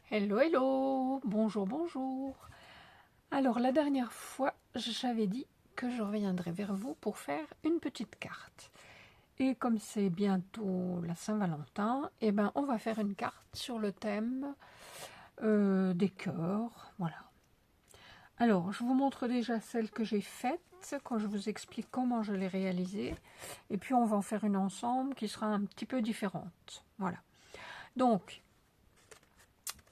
Hello, hello, bonjour, bonjour. Alors, la dernière fois, j'avais dit que je reviendrais vers vous pour faire une petite carte. Et comme c'est bientôt la Saint-Valentin, eh ben, on va faire une carte sur le thème des cœurs. Voilà. Alors, je vous montre déjà celle que j'ai faite, quand je vous explique comment je l'ai réalisée. Et puis, on va en faire une ensemble qui sera un petit peu différente. Voilà. Donc,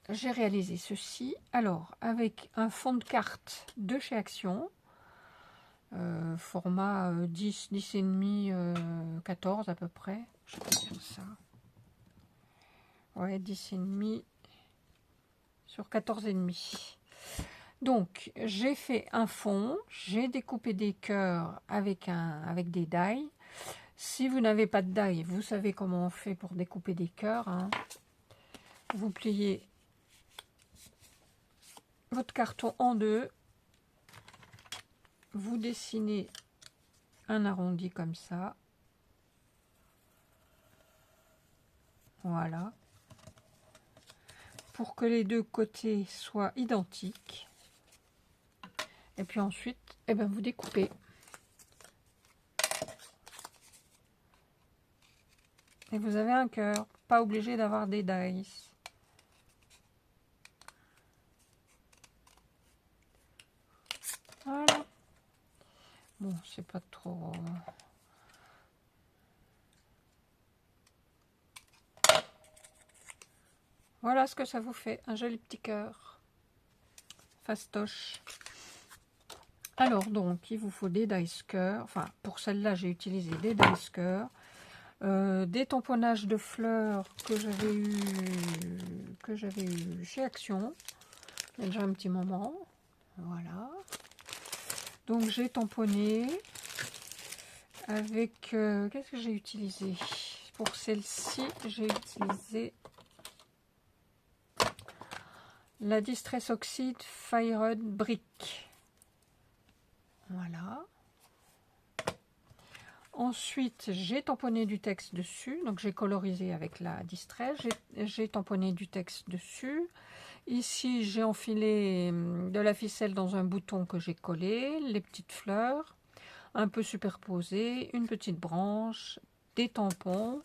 j'ai réalisé ceci, alors avec un fond de carte de chez Action, format 10, 10 et demi, 14 à peu près, je peux dire ça, ouais, 10 et demi sur 14 et demi. Donc j'ai fait un fond, j'ai découpé des cœurs avec des die. Si vous n'avez pas de die, vous savez comment on fait pour découper des cœurs, hein. Vous pliez votre carton en deux, vous dessinez un arrondi comme ça, voilà, pour que les deux côtés soient identiques. Et puis ensuite, eh ben, vous découpez. Et vous avez un cœur, pas obligé d'avoir des dice. Voilà. Bon, c'est pas trop... Voilà ce que ça vous fait, un joli petit cœur. Fastoche. Alors donc, il vous faut des dice cœurs. Enfin, pour celle-là, j'ai utilisé des dice cœurs. Des tamponnages de fleurs que j'avais eu chez Action. Il y a déjà un petit moment. Voilà. Donc j'ai tamponné avec... qu'est-ce que j'ai utilisé? Pour celle-ci, j'ai utilisé la Distress Oxide Fired Brick. Voilà. Ensuite, j'ai tamponné du texte dessus. Donc j'ai colorisé avec la Distress. J'ai tamponné du texte dessus. Ici, j'ai enfilé de la ficelle dans un bouton que j'ai collé. Les petites fleurs, un peu superposées. Une petite branche. Des tampons.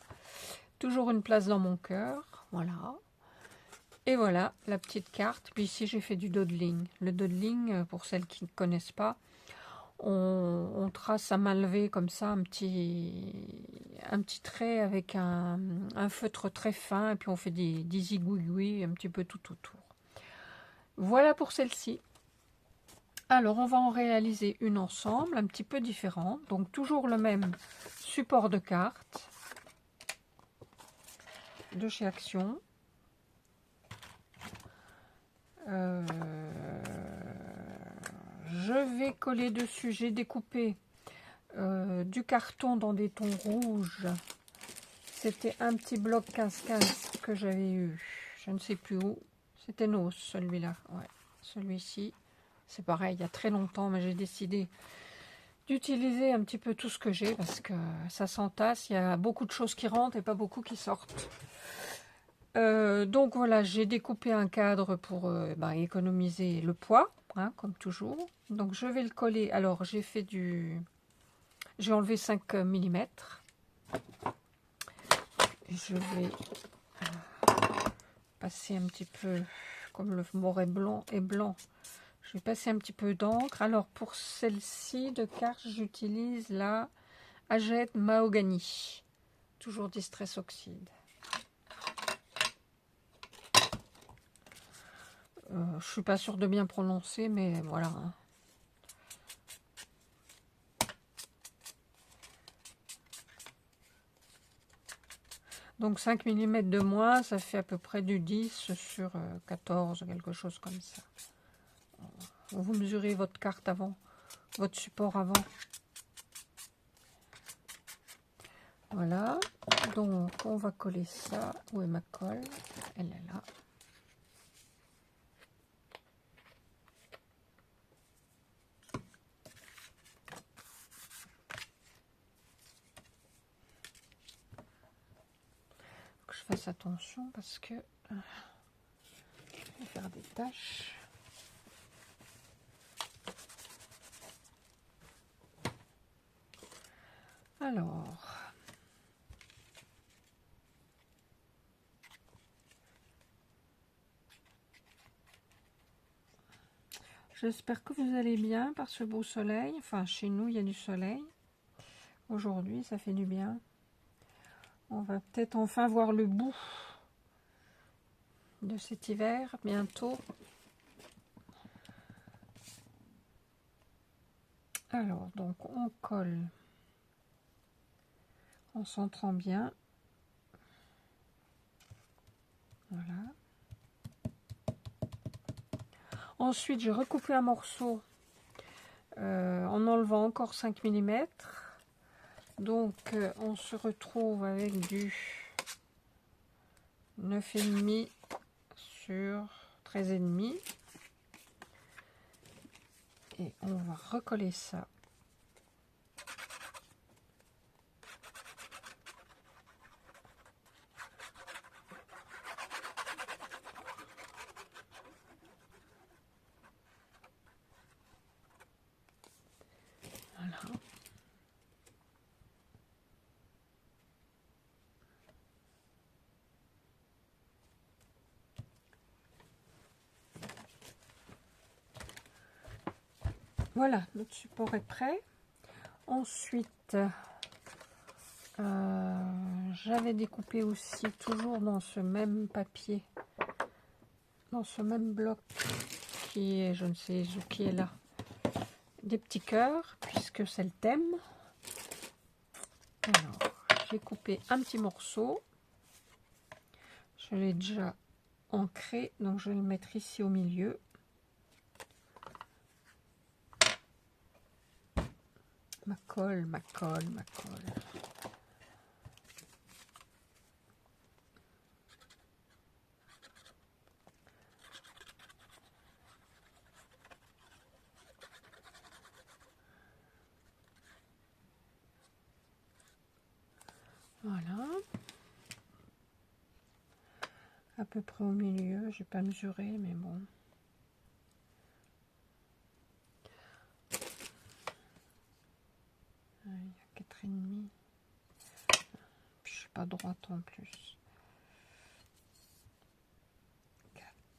Toujours une place dans mon cœur. Voilà. Et voilà la petite carte. Puis ici, j'ai fait du dodling. Le dodling, pour celles qui ne connaissent pas, on trace à main levée comme ça un petit trait avec un feutre très fin. Et puis on fait des zigouigouis un petit peu tout autour. Voilà pour celle-ci. Alors, on va en réaliser une ensemble, un petit peu différente. Donc, toujours le même support de carte de chez Action. Je vais coller dessus, j'ai découpé du carton dans des tons rouges. C'était un petit bloc 15-15 que j'avais eu, je ne sais plus où. C'était Nos, celui-là, ouais. Celui-ci, c'est pareil, il y a très longtemps, mais j'ai décidé d'utiliser un petit peu tout ce que j'ai parce que ça s'entasse, il y a beaucoup de choses qui rentrent et pas beaucoup qui sortent. Donc voilà, j'ai découpé un cadre pour économiser le poids, hein, comme toujours. Donc je vais le coller. Alors j'ai enlevé 5 mm. Je vais passer un petit peu, comme le bord est blanc, je vais passer un petit peu d'encre. Alors pour celle-ci de carte, j'utilise la Agate Mahogany, toujours Distress Oxide. Je suis pas sûre de bien prononcer, mais voilà, hein. Donc 5 mm de moins, ça fait à peu près du 10 sur 14, quelque chose comme ça. Vous mesurez votre carte avant, votre support avant. Voilà, donc on va coller ça. Où est ma colle? Elle est là. Faut que je fasse attention parce que taches. Alors, j'espère que vous allez bien par ce beau soleil. Enfin, chez nous, il y a du soleil. Aujourd'hui, ça fait du bien. On va peut-être enfin voir le bout de cet hiver bientôt. Alors, donc, on colle en centrant bien. Voilà. Ensuite, j'ai recoupé un morceau en enlevant encore 5 mm. Donc, on se retrouve avec du 9,5 sur 13,5. Et on va recoller ça. Voilà. Voilà, notre support est prêt. Ensuite, j'avais découpé aussi, toujours dans ce même papier, dans ce même bloc qui est, je ne sais qui est là, des petits cœurs, puisque c'est le thème. Alors, j'ai coupé un petit morceau. Je l'ai déjà ancré, donc je vais le mettre ici au milieu. Ma colle, ma colle, ma colle. Voilà. À peu près au milieu, j'ai pas mesuré, mais bon. Il y a 4,5. Puis je suis pas droite en plus.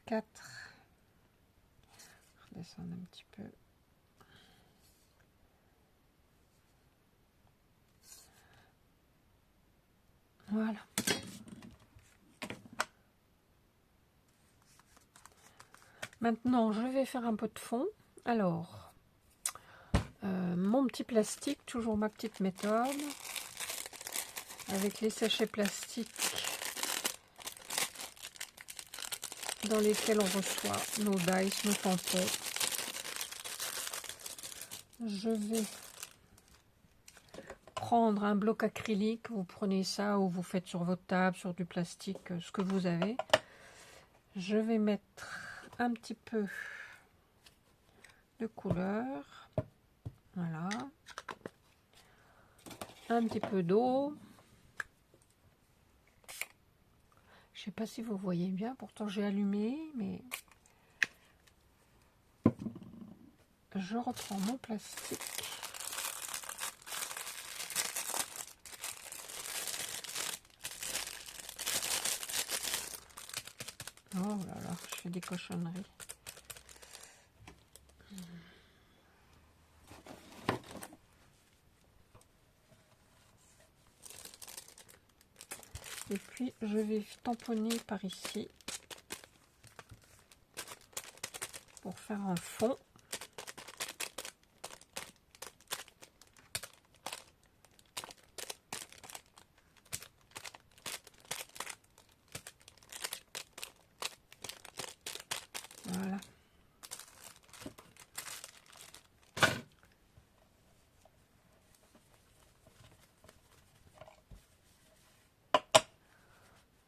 4. Redescendre un petit peu. Voilà. Maintenant, je vais faire un peu de fond. Alors, mon petit plastique, toujours ma petite méthode, avec les sachets plastiques dans lesquels on reçoit nos dice, nos tampons. Je vais prendre un bloc acrylique, vous prenez ça ou vous faites sur votre table, sur du plastique, ce que vous avez. Je vais mettre un petit peu de couleur, voilà, un petit peu d'eau. Je sais pas si vous voyez bien, pourtant j'ai allumé, mais je reprends mon plastique. Oh là là, je fais des cochonneries. Et puis je vais tamponner par ici pour faire un fond. Voilà.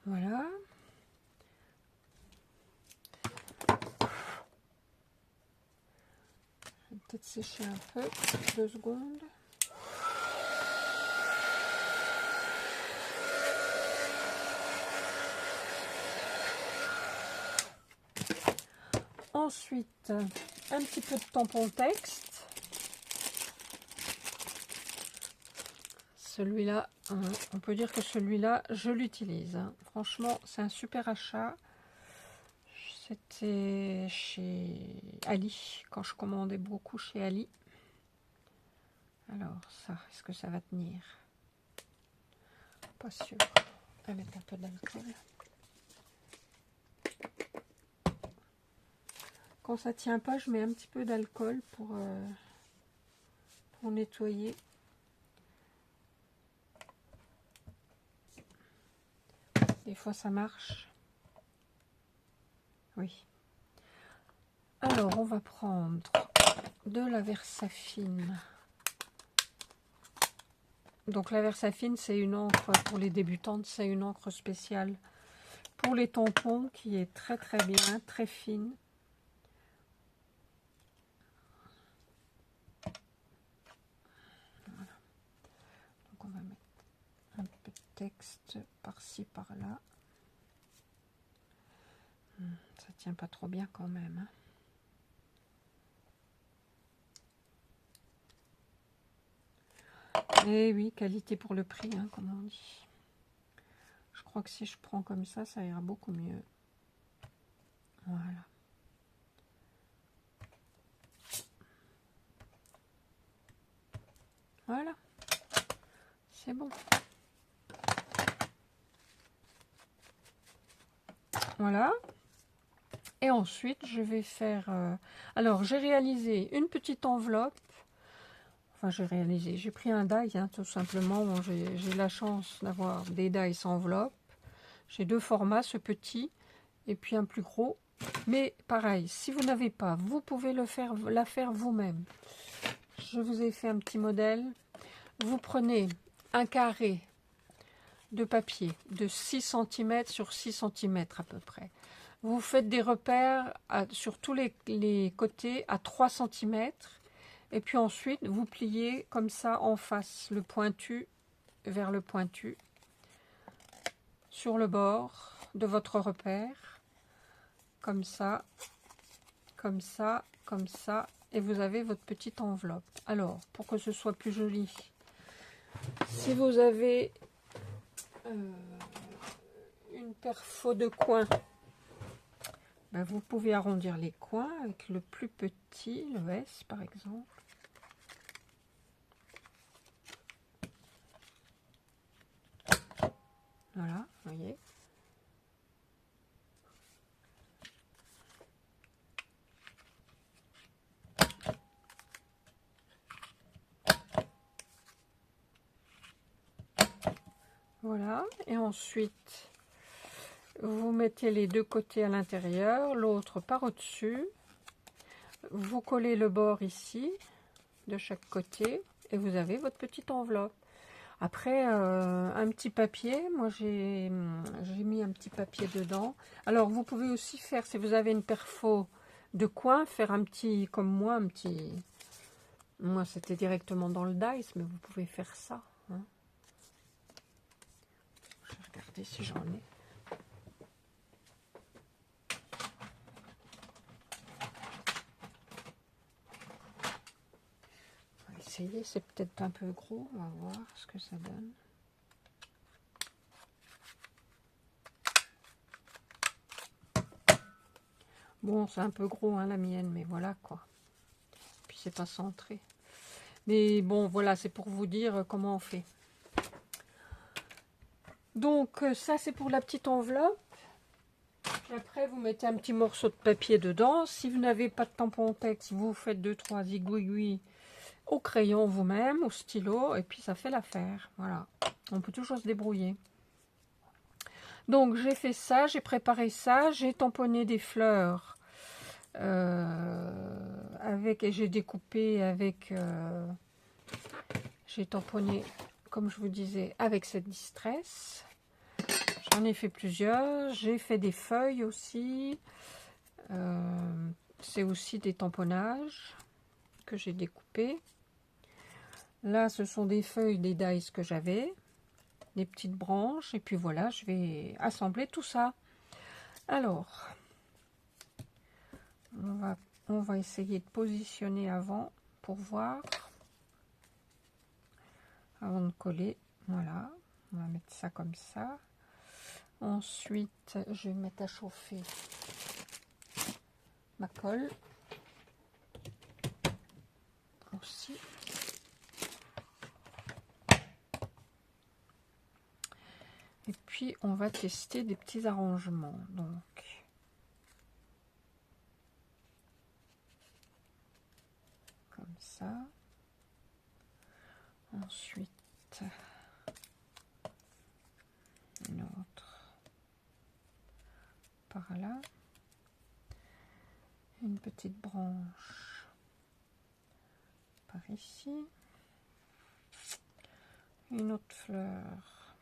Voilà. Je vais peut-être sécher un peu, 2 secondes. Ensuite, un petit peu de tampon texte. Celui-là, on peut dire que celui-là, je l'utilise. Hein. Franchement, c'est un super achat. C'était chez Ali, quand je commandais beaucoup chez Ali. Alors, ça, est-ce que ça va tenir? Pas sûr. On va mettre un peu d'alcool. Quand ça tient pas, je mets un petit peu d'alcool pour nettoyer. Des fois, ça marche. Oui. Alors, on va prendre de la Versafine. Donc, la Versafine, c'est une encre pour les débutantes. C'est une encre spéciale pour les tampons qui est très très bien, très fine. Voilà. Donc, on va mettre un peu de texte par-ci, par-là. Ça tient pas trop bien quand même. Hein. Et oui, qualité pour le prix, hein, comme on dit. Je crois que si je prends comme ça ira beaucoup mieux. Voilà. Voilà. C'est bon. Voilà. Et ensuite, je vais faire... alors, j'ai réalisé une petite enveloppe. Enfin, j'ai pris un die, hein, tout simplement. Bon, j'ai la chance d'avoir des dies enveloppes. J'ai deux formats, ce petit et puis un plus gros. Mais pareil, si vous n'avez pas, vous pouvez la faire vous-même. Je vous ai fait un petit modèle. Vous prenez un carré de papier de 6 cm sur 6 cm à peu près. Vous faites des repères sur tous les côtés à 3 cm. Et puis ensuite, vous pliez comme ça en face, le pointu vers le pointu, sur le bord de votre repère. Comme ça, comme ça, comme ça. Et vous avez votre petite enveloppe. Alors, pour que ce soit plus joli, si vous avez une perfo de coin, ben vous pouvez arrondir les coins avec le plus petit, le S par exemple. Voilà, vous voyez. Voilà, et ensuite, vous mettez les deux côtés à l'intérieur, l'autre par au-dessus. Vous collez le bord ici, de chaque côté, et vous avez votre petite enveloppe. Après, un petit papier, moi j'ai mis un petit papier dedans. Alors, vous pouvez aussi faire, si vous avez une perfo de coin, faire un petit, comme moi, un petit... Moi, c'était directement dans le dice, mais vous pouvez faire ça. Hein. Je vais regarder si j'en ai. On va essayer, c'est peut-être un peu gros, on va voir ce que ça donne. Bon, c'est un peu gros, hein, la mienne, mais voilà, quoi. Puis, c'est pas centré. Mais bon, voilà, c'est pour vous dire comment on fait. Donc, ça, c'est pour la petite enveloppe. Puis après, vous mettez un petit morceau de papier dedans. Si vous n'avez pas de tampon texte, vous faites 2-3 aiguilles au crayon vous-même, au stylo, et puis ça fait l'affaire. Voilà, on peut toujours se débrouiller. Donc, j'ai fait ça, j'ai préparé ça, j'ai tamponné des fleurs et j'ai découpé avec... j'ai tamponné, comme je vous disais, avec cette distress. J'en ai fait plusieurs. J'ai fait des feuilles aussi. C'est aussi des tamponnages que j'ai découpés. Là, ce sont des feuilles, des dies que j'avais. Des petites branches. Et puis voilà, je vais assembler tout ça. Alors, on on va essayer de positionner avant pour voir. Avant de coller, voilà. On va mettre ça comme ça. Ensuite, je vais mettre à chauffer ma colle. Aussi. Et puis, on va tester des petits arrangements. Donc, comme ça. Ensuite, une autre par là. Une petite branche par ici. Une autre fleur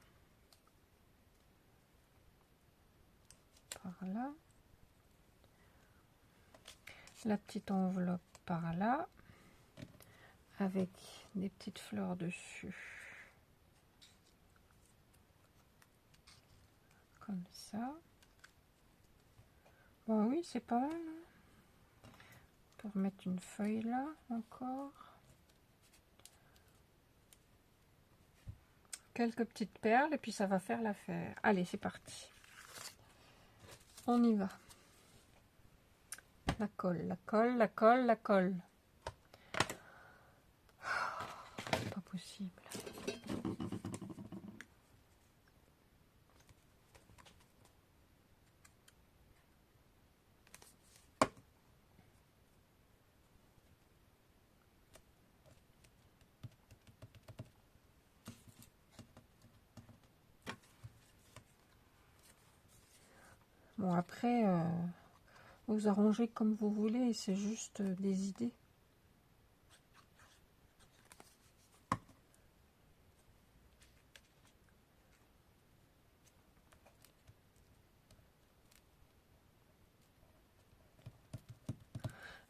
par là. La petite enveloppe par là. Avec des petites fleurs dessus. Comme ça. Bon, oui, c'est pas mal. On peut remettre une feuille là encore. Quelques petites perles et puis ça va faire l'affaire. Allez, c'est parti. On y va. La colle, la colle, la colle, la colle. Pas possible. Bon, après, vous arrangez comme vous voulez, c'est juste des idées.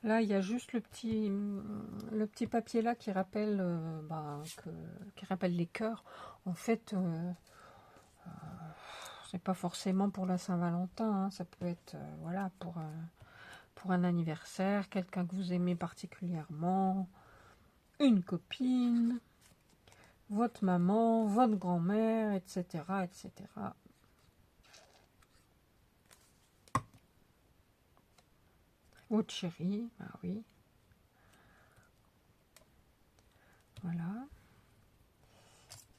Là, il y a juste le petit papier là qui rappelle, qui rappelle les cœurs. En fait, c'est pas forcément pour la Saint-Valentin, hein. Ça peut être voilà, pour un anniversaire, quelqu'un que vous aimez particulièrement, une copine, votre maman, votre grand-mère, etc., etc. Votre chérie, bah oui. Voilà.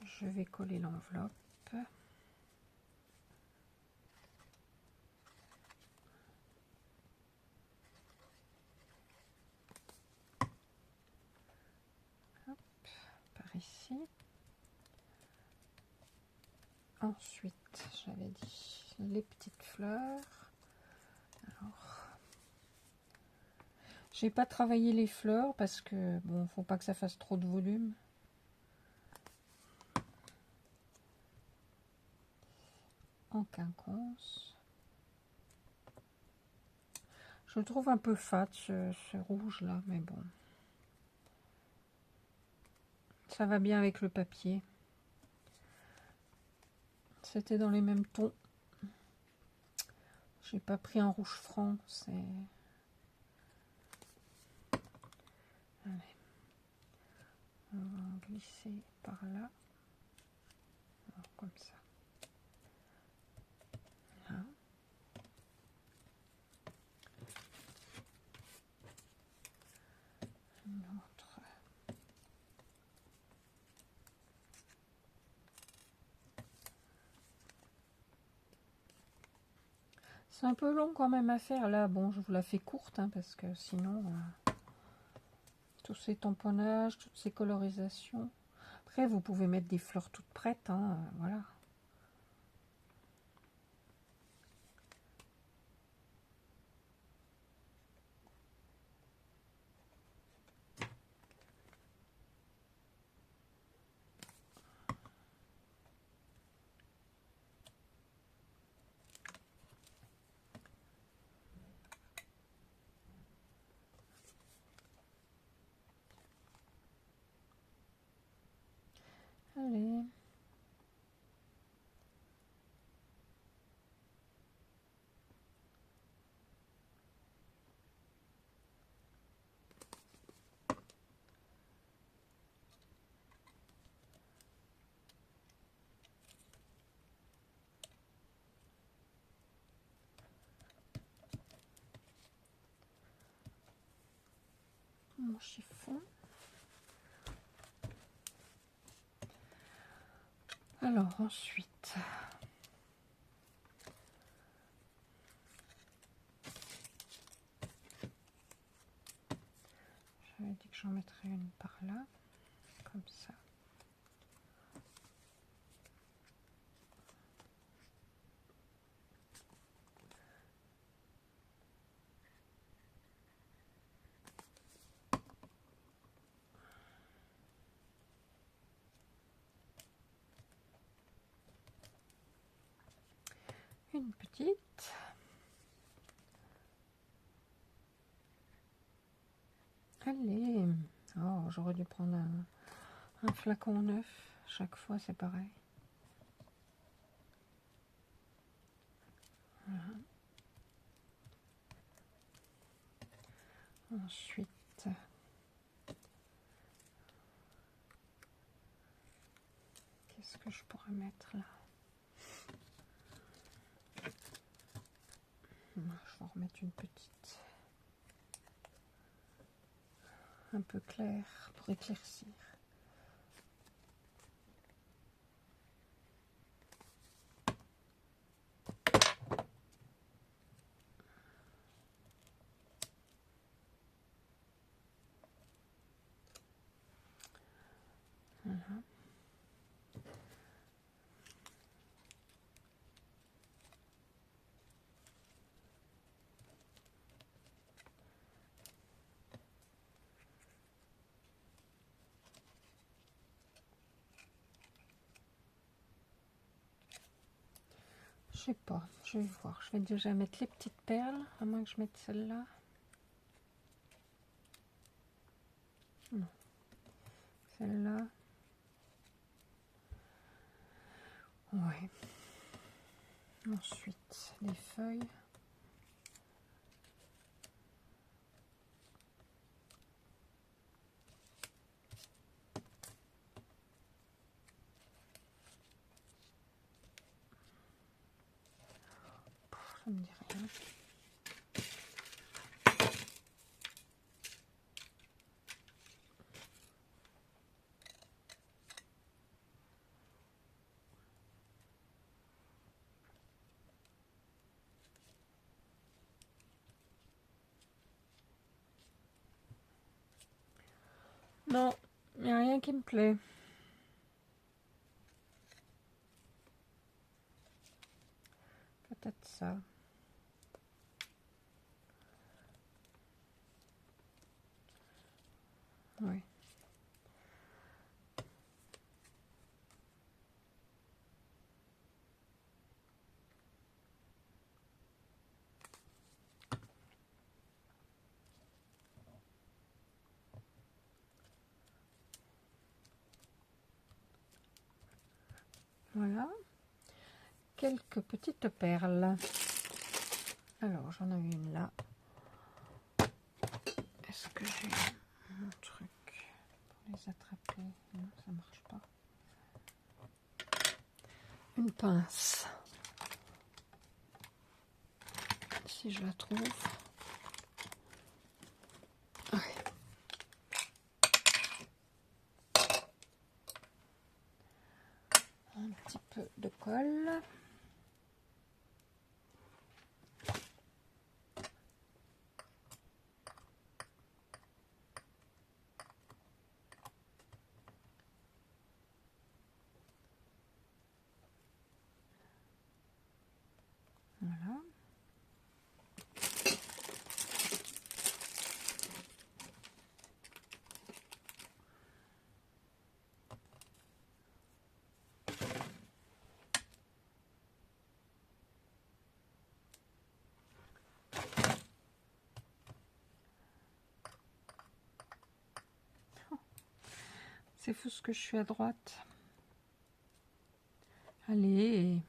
Je vais coller l'enveloppe. Par ici. Ensuite, j'avais dit les petites fleurs. Alors, j'ai pas travaillé les fleurs parce que bon, faut pas que ça fasse trop de volume. En quinconce. Je le trouve un peu fade ce rouge là, mais bon. Ça va bien avec le papier. C'était dans les mêmes tons. J'ai pas pris un rouge franc, c'est... Allez. On va glisser par là. Alors, comme ça. Là. Une autre. C'est un peu long quand même à faire là. Bon, je vous la fais courte hein, parce que sinon, tous ces tamponnages, toutes ces colorisations. Après, vous pouvez mettre des fleurs toutes prêtes. Hein, voilà. Allez. mon chiffon. Alors ensuite, j'avais dit que j'en mettrais une par là, comme ça. Une petite. Allez. Oh, j'aurais dû prendre un flacon neuf. Chaque fois, c'est pareil. Voilà. Ensuite, qu'est-ce que je pourrais mettre là? Je vais en remettre une petite. Un peu claire pour éclaircir. Voilà. Je sais pas, je vais voir. Je vais déjà mettre les petites perles, à moins que je mette celle-là. Non. Celle-là. Ouais. Ensuite, les feuilles. Ça me dit rien. Non, il n'y a rien qui me plaît. Peut-être ça. Oui. Voilà. Quelques petites perles. Alors, j'en ai une là. Est-ce que j'ai mon truc pour les attraper? Non, ça marche pas. Une pince. Si je la trouve. Ouais. Un petit peu de colle. Voilà. C'est fou ce que je suis à droite. Allez.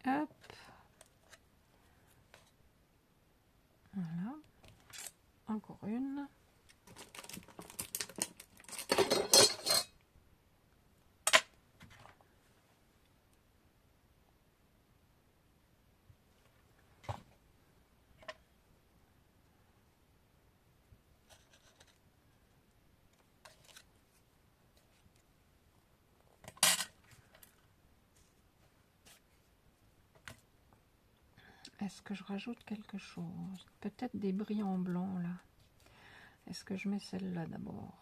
Hop. Voilà. Encore une. Est-ce que je rajoute quelque chose? Peut-être des brillants blancs là. Est-ce que je mets celle-là d'abord?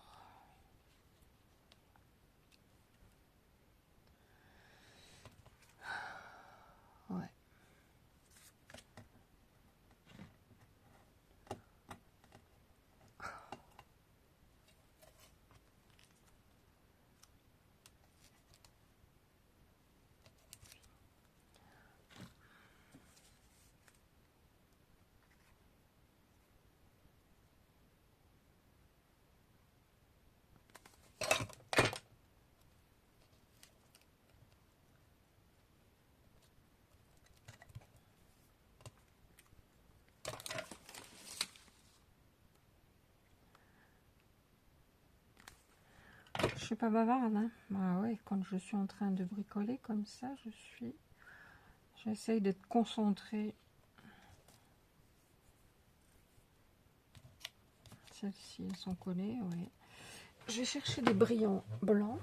Ouais. Je suis pas bavarde, hein. Ah ouais, quand je suis en train de bricoler comme ça, j'essaye d'être concentrée. Celles-ci, elles sont collées, oui. Je vais chercher des brillants blancs.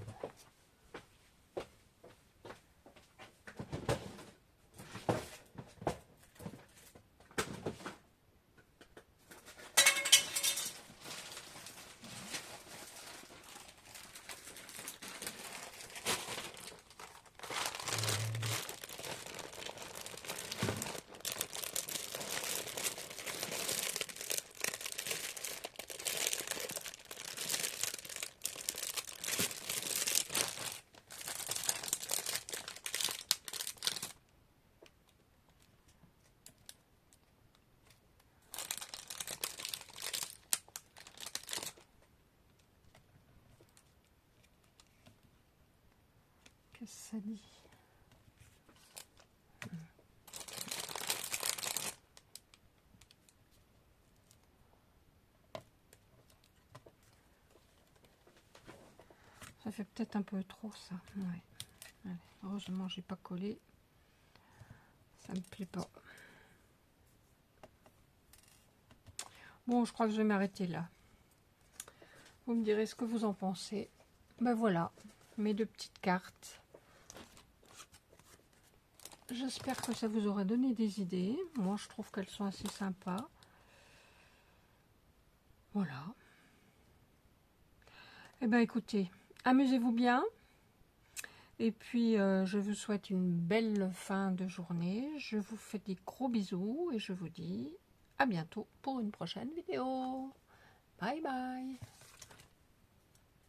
Qu'est-ce que ça dit? Ça fait peut-être un peu trop ça. Ouais. Allez, heureusement j'ai pas collé. Ça me plaît pas. Bon, je crois que je vais m'arrêter là. Vous me direz ce que vous en pensez. Ben voilà, mes deux petites cartes. J'espère que ça vous aura donné des idées. Moi, je trouve qu'elles sont assez sympas. Voilà. Eh bien, écoutez, amusez-vous bien. Et puis, je vous souhaite une belle fin de journée. Je vous fais des gros bisous et je vous dis à bientôt pour une prochaine vidéo. Bye bye.